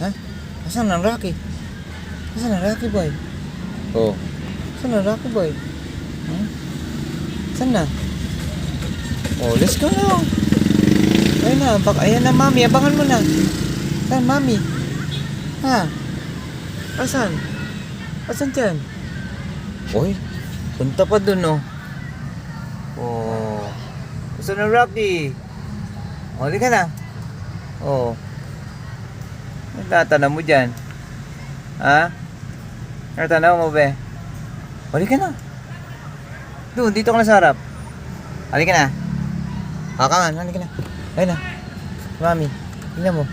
Ha? Asan ang Rocky? Asan ang Rocky boy? Oh. Asan ang Rocky boy? Hmm? Saan na? Oh, let's go now. Ayun na, ayan na mami, abangan mo na. Saan mami? Ha? Asan? Asan dyan? Uy, punta pa dun oh. Oh. Asan ang Rocky? Oh, di ka na. Oh. Nagtatanaw mo dyan. Ha? Nagtatanaw mo be? Hali ka na. Doon, dito ka na sa harap. Hali ka na. Kakangan, hali ka na. Ayun na. Mami, tingnan mo.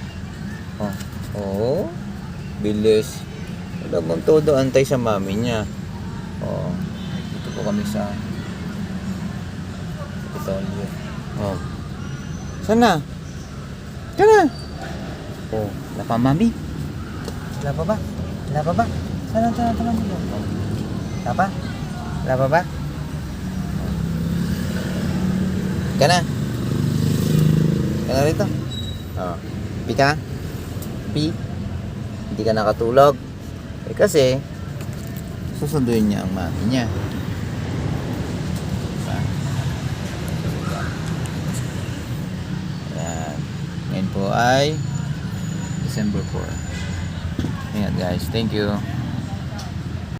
Oh. Oh. Bilis. Wala bang todo antay sa mami niya. Oh. Dito po kami sa Kapitolyo. Oh. Saan na? Saan na? Oh, wala pa mami? Wala pa ba? Wala pa ba? Saan na mo? Oh. Wala pa? Wala pa ba? Ka na? Ka na rito? Oh. Pi ka? Pi? Hindi ka nakatulog? Eh kasi, susunduin niya ang mami niya. Ayan. Ngayon po ay December 4. Ayan guys, thank you.